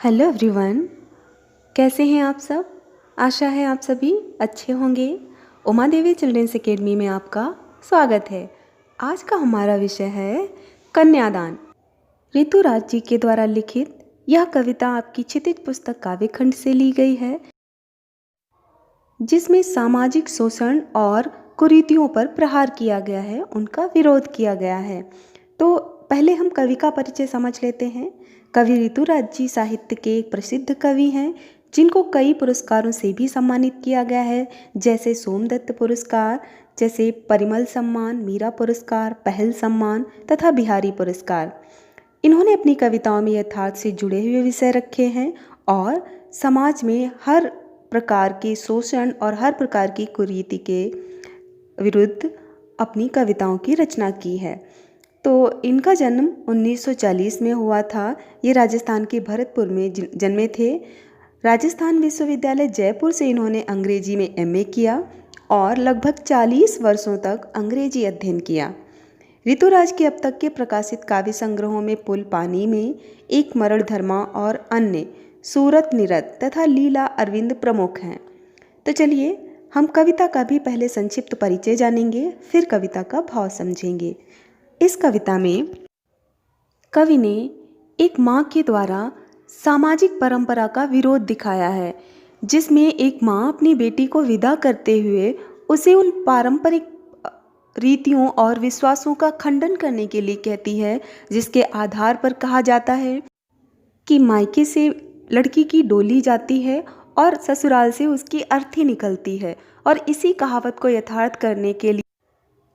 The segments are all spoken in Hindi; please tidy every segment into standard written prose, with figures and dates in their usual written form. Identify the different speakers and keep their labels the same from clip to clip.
Speaker 1: Hello everyone. कैसे हैं आप सब? आशा है आप सभी अच्छे होंगे। उमा देवी चिल्ड्रंस एकेडमी में आपका स्वागत है। आज का हमारा विषय है कन्यादान। ऋतुराज जी के द्वारा लिखित यह कविता आपकी क्षितिज पुस्तक काव्यखंड से ली गई है, जिसमें सामाजिक शोषण और कुरीतियों पर प्रहार किया गया है, उनका विरोध किया गया है। तो पहले हम कवि का परिचय समझ लेते हैं। कवि ऋतुराज जी साहित्य के एक प्रसिद्ध कवि हैं, जिनको कई पुरस्कारों से भी सम्मानित किया गया है, जैसे सोमदत्त पुरस्कार, जैसे परिमल सम्मान, मीरा पुरस्कार, पहल सम्मान तथा बिहारी पुरस्कार। इन्होंने अपनी कविताओं में यथार्थ से जुड़े हुए विषय रखे हैं और समाज में हर प्रकार के शोषण और हर प्रकार की कुरीति के विरुद्ध अपनी कविताओं की रचना की है। तो इनका जन्म 1940 में हुआ था। ये राजस्थान के भरतपुर में जन्मे थे। राजस्थान विश्वविद्यालय जयपुर से इन्होंने अंग्रेजी में एमए किया और लगभग 40 वर्षों तक अंग्रेजी अध्ययन किया। ऋतुराज के अब तक के प्रकाशित काव्य संग्रहों में पुल पानी में, एक मरण धर्मा और अन्य, सूरत निरत तथा लीला अरविंद प्रमुख हैं। तो चलिए हम कविता का भी पहले संक्षिप्त परिचय जानेंगे, फिर कविता का भाव समझेंगे। इस कविता में कवि ने एक माँ के द्वारा सामाजिक परंपरा का विरोध दिखाया है, जिसमें एक माँ अपनी बेटी को विदा करते हुए उसे उन पारंपरिक रीतियों और विश्वासों का खंडन करने के लिए कहती है, जिसके आधार पर कहा जाता है कि मायके से लड़की की डोली जाती है और ससुराल से उसकी अर्थी निकलती है। और इसी कहावत को यथार्थ करने के लिए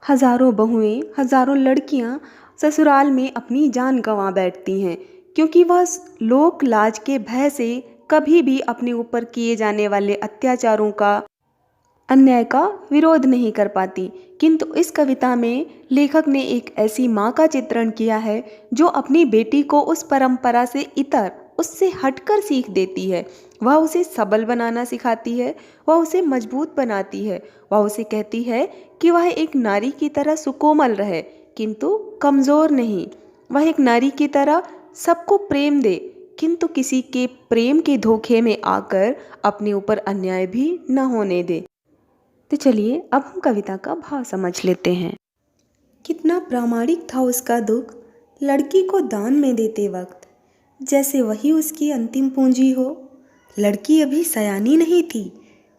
Speaker 1: हजारों बहुएं, हजारों लड़कियां ससुराल में अपनी जान गंवा बैठती हैं, क्योंकि वह लोक लाज के भय से कभी भी अपने ऊपर किए जाने वाले अत्याचारों का, अन्याय का विरोध नहीं कर पाती। किंतु इस कविता में लेखक ने एक ऐसी माँ का चित्रण किया है जो अपनी बेटी को उस परंपरा से इतर, उससे हटकर सीख देती है। वह उसे सबल बनाना सिखाती है, वह उसे मजबूत बनाती है। वह उसे कहती है कि वह एक नारी की तरह सुकोमल रहे, किंतु कमज़ोर नहीं। वह एक नारी की तरह सबको प्रेम दे, किंतु किसी के प्रेम के धोखे में आकर अपने ऊपर अन्याय भी न होने दे। तो चलिए अब हम कविता का भाव समझ लेते हैं। कितना प्रामाणिक था उसका दुख लड़की को दान में देते वक्त, जैसे वही उसकी अंतिम पूंजी हो। लड़की अभी सयानी नहीं थी,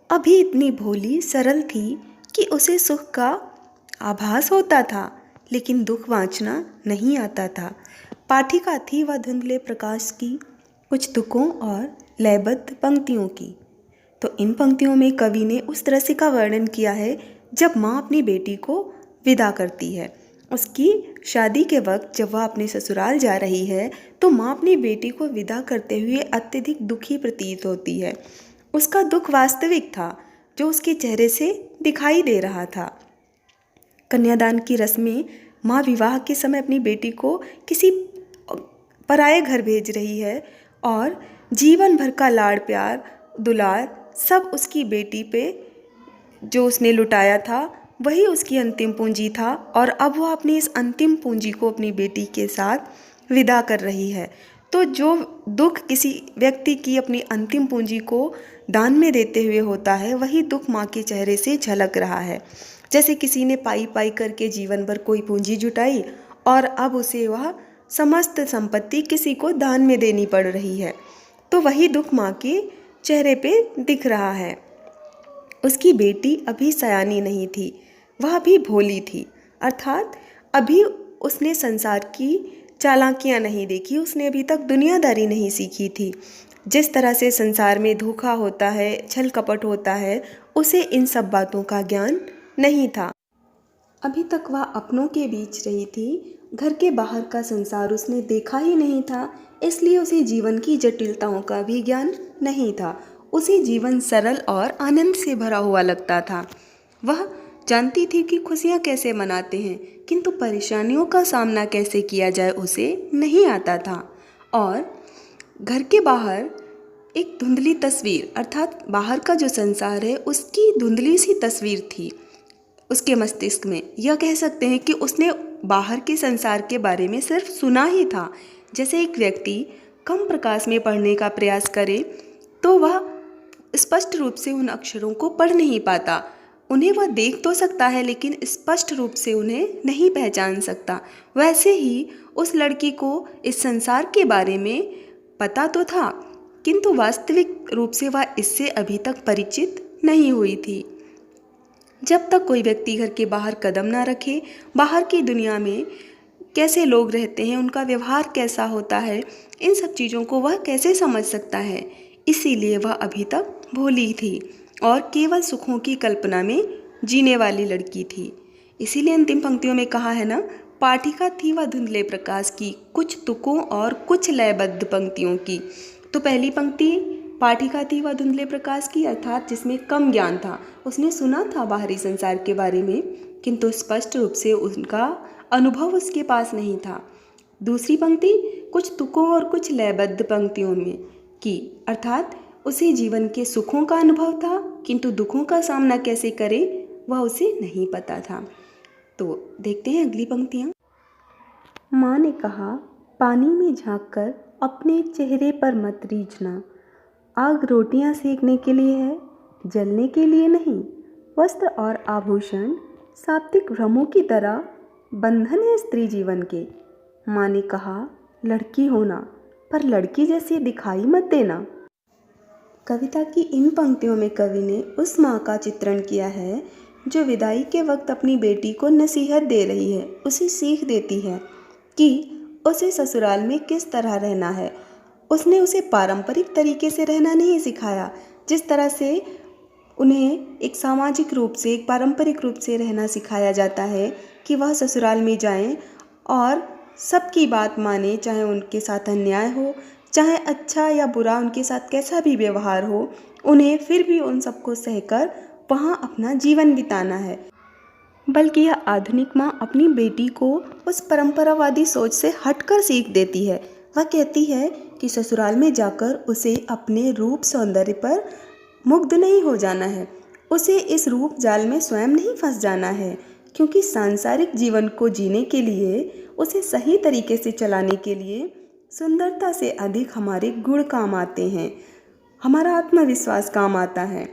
Speaker 1: अभी इतनी भोली सरल थी कि उसे सुख का आभास होता था, लेकिन दुख वांचना नहीं आता था। पाठिका थी वह धुंधले प्रकाश की, कुछ तुकों और लयबद्ध पंक्तियों की। तो इन पंक्तियों में कवि ने उस दृश्य का वर्णन किया है जब माँ अपनी बेटी को विदा करती है। उसकी शादी के वक्त जब वह अपने ससुराल जा रही है, तो माँ अपनी बेटी को विदा करते हुए अत्यधिक दुखी प्रतीत होती है। उसका दुख वास्तविक था, जो उसके चेहरे से दिखाई दे रहा था। कन्यादान की रस्म में माँ विवाह के समय अपनी बेटी को किसी पराये घर भेज रही है और जीवन भर का लाड़ प्यार दुलार सब उसकी बेटी पे जो उसने लुटाया था, वही उसकी अंतिम पूंजी था। और अब वह अपनी इस अंतिम पूंजी को अपनी बेटी के साथ विदा कर रही है। तो जो दुख किसी व्यक्ति की अपनी अंतिम पूंजी को दान में देते हुए होता है, वही दुख माँ के चेहरे से झलक रहा है। जैसे किसी ने पाई पाई करके जीवन भर कोई पूंजी जुटाई और अब उसे वह समस्त संपत्ति किसी को दान में देनी पड़ रही है, तो वही दुख माँ के चेहरे पे दिख रहा है। उसकी बेटी अभी सयानी नहीं थी, वह भी भोली थी, अर्थात अभी उसने संसार की चालाकियाँ नहीं देखी, उसने अभी तक दुनियादारी नहीं सीखी थी। जिस तरह से संसार में धोखा होता है, छल कपट होता है, उसे इन सब बातों का ज्ञान नहीं था। अभी तक वह अपनों के बीच रही थी, घर के बाहर का संसार उसने देखा ही नहीं था, इसलिए उसे जीवन की जटिलताओं का भी ज्ञान नहीं था। उसे जीवन सरल और आनंद से भरा हुआ लगता था। वह जानती थी कि खुशियाँ कैसे मनाते हैं, किंतु परेशानियों का सामना कैसे किया जाए उसे नहीं आता था। और घर के बाहर एक धुंधली तस्वीर, अर्थात बाहर का जो संसार है उसकी धुंधली सी तस्वीर थी उसके मस्तिष्क में। यह कह सकते हैं कि उसने बाहर के संसार के बारे में सिर्फ सुना ही था। जैसे एक व्यक्ति कम प्रकाश में पढ़ने का प्रयास करे तो वह स्पष्ट रूप से उन अक्षरों को पढ़ नहीं पाता। उन्हें वह देख तो सकता है लेकिन स्पष्ट रूप से उन्हें नहीं पहचान सकता। वैसे ही उस लड़की को इस संसार के बारे में पता तो था, किंतु वास्तविक रूप से वह इससे अभी तक परिचित नहीं हुई थी। जब तक कोई व्यक्ति घर के बाहर कदम ना रखे, बाहर की दुनिया में कैसे लोग रहते हैं, उनका व्यवहार कैसा होता है, इन सब चीज़ों को वह कैसे समझ सकता है। इसीलिए वह अभी तक भोली थी और केवल सुखों की कल्पना में जीने वाली लड़की थी। इसीलिए अंतिम पंक्तियों में कहा है ना, पाठिका थी वह धुंधले प्रकाश की, कुछ तुकों और कुछ लयबद्ध पंक्तियों की। तो पहली पंक्ति पाठिका थी वह धुंधले प्रकाश की, अर्थात जिसमें कम ज्ञान था। उसने सुना था बाहरी संसार के बारे में, किंतु स्पष्ट रूप से उनका अनुभव उसके पास नहीं था। दूसरी पंक्ति कुछ तुकों और कुछ लयबद्ध पंक्तियों में की, अर्थात उसे जीवन के सुखों का अनुभव था, किंतु दुखों का सामना कैसे करे वह उसे नहीं पता था। तो देखते हैं अगली पंक्तियाँ। माँ ने कहा, पानी में झांककर अपने चेहरे पर मत रीझना। आग रोटियां सेकने के लिए है, जलने के लिए नहीं। वस्त्र और आभूषण सात्विक भ्रमों की तरह बंधन है स्त्री जीवन के। माँ ने कहा, लड़की होना, पर लड़की जैसी दिखाई मत देना। कविता की इन पंक्तियों में कवि ने उस माँ का चित्रण किया है जो विदाई के वक्त अपनी बेटी को नसीहत दे रही है, उसे सीख देती है कि उसे ससुराल में किस तरह रहना है। उसने उसे पारंपरिक तरीके से रहना नहीं सिखाया, जिस तरह से उन्हें एक सामाजिक रूप से, एक पारंपरिक रूप से रहना सिखाया जाता है कि वह ससुराल में जाएं और सबकी बात माने, चाहे उनके साथ अन्याय हो, चाहे अच्छा या बुरा उनके साथ कैसा भी व्यवहार हो, उन्हें फिर भी उन सबको सहकर वहाँ अपना जीवन बिताना है। बल्कि यह आधुनिक माँ अपनी बेटी को उस परंपरावादी सोच से हटकर सीख देती है। वह कहती है कि ससुराल में जाकर उसे अपने रूप सौंदर्य पर मुग्ध नहीं हो जाना है, उसे इस रूप जाल में स्वयं नहीं फंस जाना है, क्योंकि सांसारिक जीवन को जीने के लिए, उसे सही तरीके से चलाने के लिए सुंदरता से अधिक हमारे गुण काम आते हैं, हमारा आत्मविश्वास काम आता है।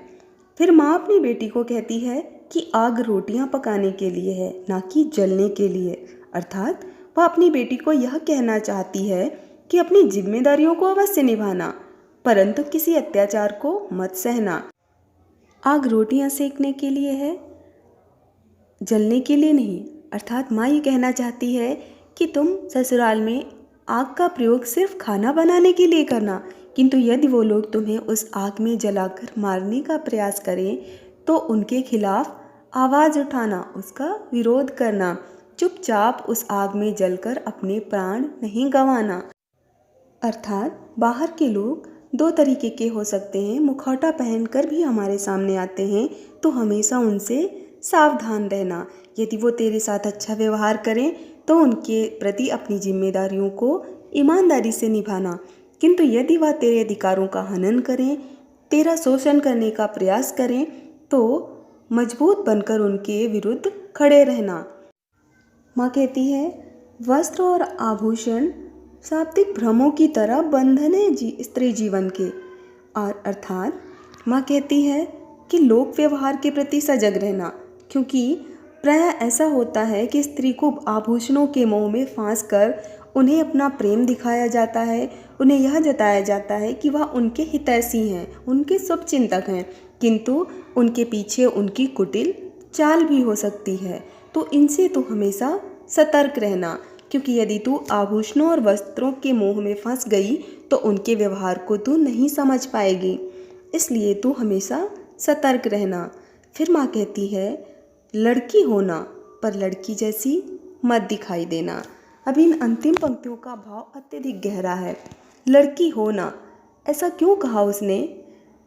Speaker 1: फिर माँ अपनी बेटी को कहती है कि आग रोटियां पकाने के लिए है, ना कि जलने के लिए। अर्थात वह अपनी बेटी को यह कहना चाहती है कि अपनी जिम्मेदारियों को अवश्य निभाना, परंतु किसी अत्याचार को मत सहना। आग रोटियां सेकने के लिए है, जलने के लिए नहीं। अर्थात माँ ये कहना चाहती है कि तुम ससुराल में आग का प्रयोग सिर्फ खाना बनाने के लिए करना, किंतु यदि वो लोग तुम्हें उस आग में जलाकर मारने का प्रयास करें तो उनके खिलाफ आवाज़ उठाना, उसका विरोध करना, चुपचाप उस आग में जलकर अपने प्राण नहीं गंवाना। अर्थात बाहर के लोग दो तरीके के हो सकते हैं, मुखौटा पहनकर भी हमारे सामने आते हैं, तो हमेशा उनसे सावधान रहना। यदि वो तेरे साथ अच्छा व्यवहार करें तो उनके प्रति अपनी जिम्मेदारियों को ईमानदारी से निभाना, किंतु यदि वह तेरे अधिकारों का हनन करें, तेरा शोषण करने का प्रयास करें, तो मजबूत बनकर उनके विरुद्ध खड़े रहना। माँ कहती है, वस्त्र और आभूषण शाब्दिक भ्रमों की तरह बंधन है स्त्री जीवन के। और अर्थात माँ कहती है कि लोक व्यवहार के प्रति सजग रहना, क्योंकि प्रायः ऐसा होता है कि स्त्री को आभूषणों के मोह में फांस कर उन्हें अपना प्रेम दिखाया जाता है, उन्हें यह जताया जाता है कि वह उनके हितैषी हैं, उनके शुभचिंतक हैं, किंतु उनके पीछे उनकी कुटिल चाल भी हो सकती है। तो इनसे तो हमेशा सतर्क रहना, क्योंकि यदि तू आभूषणों और वस्त्रों के मोह में फंस गई तो उनके व्यवहार को तू नहीं समझ पाएगी, इसलिए तू हमेशा सतर्क रहना। फिर माँ कहती है, लड़की होना, पर लड़की जैसी मत दिखाई देना। अब इन अंतिम पंक्तियों का भाव अत्यधिक गहरा है। लड़की होना, ऐसा क्यों कहा उसने?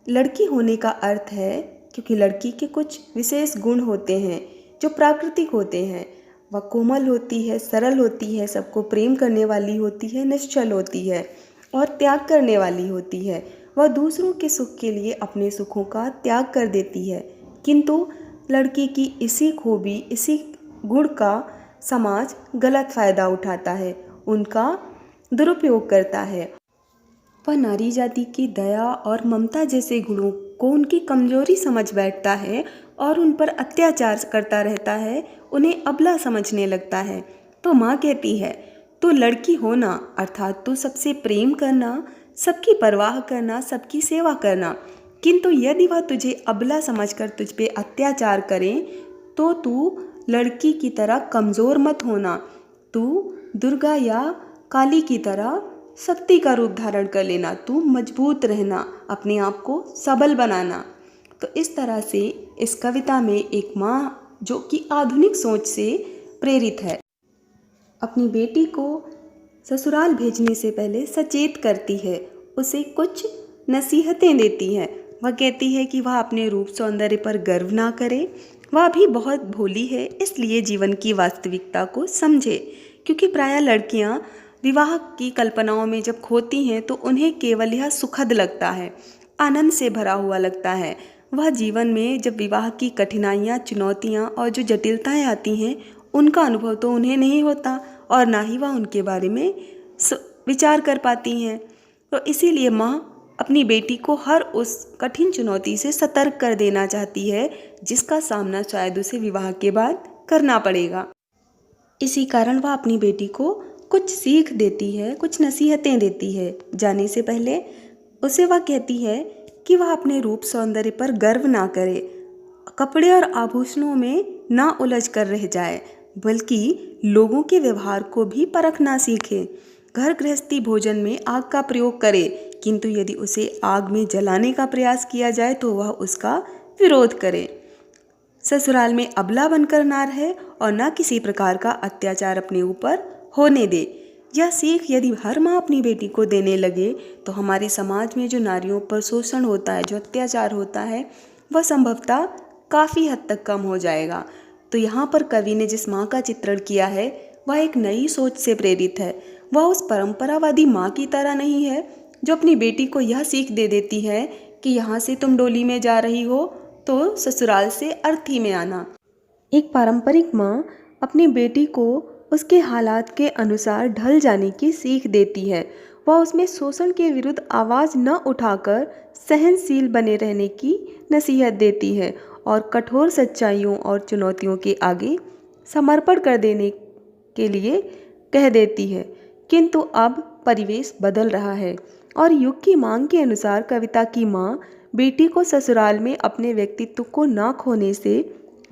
Speaker 1: लड़की होने का अर्थ है क्योंकि लड़की के कुछ विशेष गुण होते हैं जो प्राकृतिक होते हैं। वह कोमल होती है, सरल होती है, सबको प्रेम करने वाली होती है, निश्चल होती है और त्याग करने वाली होती है। वह दूसरों के सुख के लिए अपने सुखों का त्याग कर देती है, किंतु लड़की की इसी खूबी, इसी गुण का समाज गलत फ़ायदा उठाता है, उनका दुरुपयोग करता है। वह नारी जाति की दया और ममता जैसे गुणों को उनकी कमजोरी समझ बैठता है और उन पर अत्याचार करता रहता है, उन्हें अबला समझने लगता है। तो माँ कहती है, तू लड़की होना अर्थात तू सबसे प्रेम करना, सबकी परवाह करना, सबकी सेवा करना, किंतु यदि वह तुझे अबला समझकर तुझ पे अत्याचार करें तो तू लड़की की तरह कमज़ोर मत होना, तू दुर्गा या काली की तरह शक्ति का रूप धारण कर लेना, तू मजबूत रहना, अपने आप को सबल बनाना। तो इस तरह से इस कविता में एक माँ जो कि आधुनिक सोच से प्रेरित है, अपनी बेटी को ससुराल भेजने से पहले सचेत करती है, उसे कुछ नसीहतें देती है। वह कहती है कि वह अपने रूप सौंदर्य पर गर्व ना करे, वह भी बहुत भोली है, इसलिए जीवन की वास्तविकता को समझे। क्योंकि प्रायः लड़कियां विवाह की कल्पनाओं में जब खोती हैं तो उन्हें केवल यह सुखद लगता है, आनंद से भरा हुआ लगता है। वह जीवन में जब विवाह की कठिनाइयाँ, चुनौतियाँ और जो जटिलताएं आती हैं उनका अनुभव तो उन्हें नहीं होता और ना ही वह उनके बारे में विचार कर पाती हैं। तो इसीलिए माँ अपनी बेटी को हर उस कठिन चुनौती से सतर्क कर देना चाहती है जिसका सामना शायद उसे विवाह के बाद करना पड़ेगा। इसी कारण वह अपनी बेटी को कुछ सीख देती है, कुछ नसीहतें देती है। जाने से पहले उसे वह कहती है कि वह अपने रूप सौंदर्य पर गर्व ना करे, कपड़े और आभूषणों में ना उलझ कर रह जाए, बल्कि लोगों के व्यवहार को भी परखना सीखे। घर गृहस्थी भोजन में आग का प्रयोग करे, किंतु यदि उसे आग में जलाने का प्रयास किया जाए तो वह उसका विरोध करे। ससुराल में अबला बनकर ना रहे और न किसी प्रकार का अत्याचार अपने ऊपर होने दे। यह सीख यदि हर माँ अपनी बेटी को देने लगे तो हमारे समाज में जो नारियों पर शोषण होता है, जो अत्याचार होता है, वह संभवतः काफ़ी हद तक कम हो जाएगा। तो यहाँ पर कवि ने जिस माँ का चित्रण किया है वह एक नई सोच से प्रेरित है। वह उस परंपरावादी माँ की तरह नहीं है जो अपनी बेटी को यह सीख दे देती है कि यहाँ से तुम डोली में जा रही हो तो ससुराल से अर्थी में आना। एक पारंपरिक माँ अपनी बेटी को उसके हालात के अनुसार ढल जाने की सीख देती है। वह उसमें शोषण के विरुद्ध आवाज़ न उठाकर सहनशील बने रहने की नसीहत देती है और कठोर सच्चाइयों और चुनौतियों के आगे समर्पण कर देने के लिए कह देती है। किंतु अब परिवेश बदल रहा है और युग की मांग के अनुसार कविता की माँ बेटी को ससुराल में अपने व्यक्तित्व को न खोने से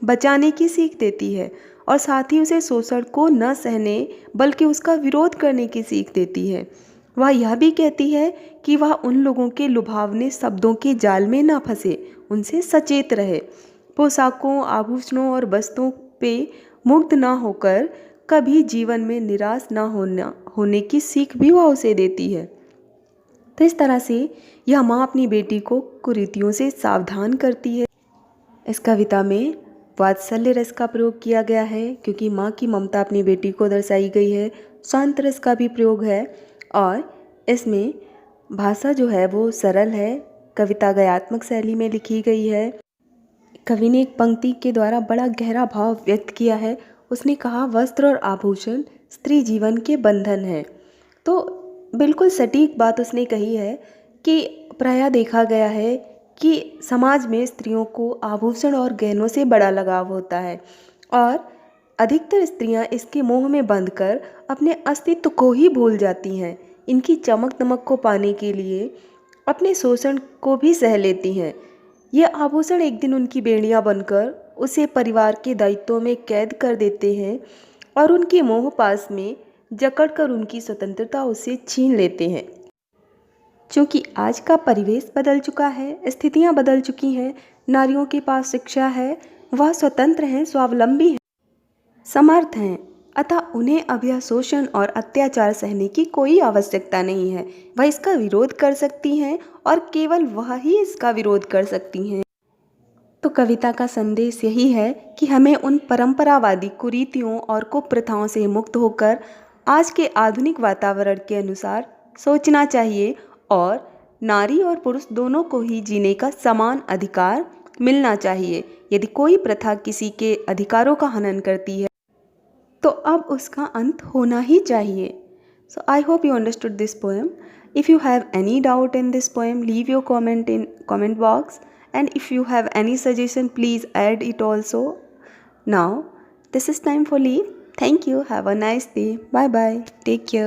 Speaker 1: बचाने की सीख देती है और साथ ही उसे शोषण को न सहने बल्कि उसका विरोध करने की सीख देती है। वह यह भी कहती है कि वह उन लोगों के लुभावने शब्दों के जाल में न फंसे, उनसे सचेत रहे। पोशाकों, आभूषणों और वस्तुओं पे मुग्ध न होकर कभी जीवन में निराश न होने की सीख भी वह उसे देती है। तो इस तरह से यह माँ अपनी बेटी को कुरीतियों से सावधान करती है। इस कविता में वात्सल्य रस का प्रयोग किया गया है क्योंकि माँ की ममता अपनी बेटी को दर्शाई गई है। शांत रस का भी प्रयोग है और इसमें भाषा जो है वो सरल है, कविता गयात्मक शैली में लिखी गई है। कवि ने एक पंक्ति के द्वारा बड़ा गहरा भाव व्यक्त किया है। उसने कहा, वस्त्र और आभूषण स्त्री जीवन के बंधन हैं। तो बिल्कुल सटीक बात उसने कही है कि प्रायः देखा गया है कि समाज में स्त्रियों को आभूषण और गहनों से बड़ा लगाव होता है और अधिकतर स्त्रियां इसके मोह में बंधकर अपने अस्तित्व को ही भूल जाती हैं। इनकी चमक दमक को पाने के लिए अपने शोषण को भी सह लेती हैं। ये आभूषण एक दिन उनकी बेड़ियां बनकर उसे परिवार के दायित्वों में कैद कर देते हैं और उनके मोह पास में जकड़कर उनकी स्वतंत्रता उसे छीन लेते हैं। क्योंकि आज का परिवेश बदल चुका है, स्थितियां बदल चुकी हैं, नारियों के पास शिक्षा है, वह स्वतंत्र हैं, स्वावलंबी हैं, समर्थ हैं, अतः उन्हें अब यह शोषण और अत्याचार सहने की कोई आवश्यकता नहीं है। वह इसका विरोध कर सकती हैं और केवल वह ही इसका विरोध कर सकती हैं। तो कविता का संदेश यही है कि हमें उन परंपरावादी कुरीतियों और कुप्रथाओं से मुक्त होकर आज के आधुनिक वातावरण के अनुसार सोचना चाहिए और नारी और पुरुष दोनों को ही जीने का समान अधिकार मिलना चाहिए। यदि कोई प्रथा किसी के अधिकारों का हनन करती है तो अब उसका अंत होना ही चाहिए। So I hope you understood this poem. If you have any doubt in this poem, leave your comment in comment box, and if you have any suggestion, please add it also. Now, this is time for leave. Thank you. Have a nice day. Bye bye. Take care.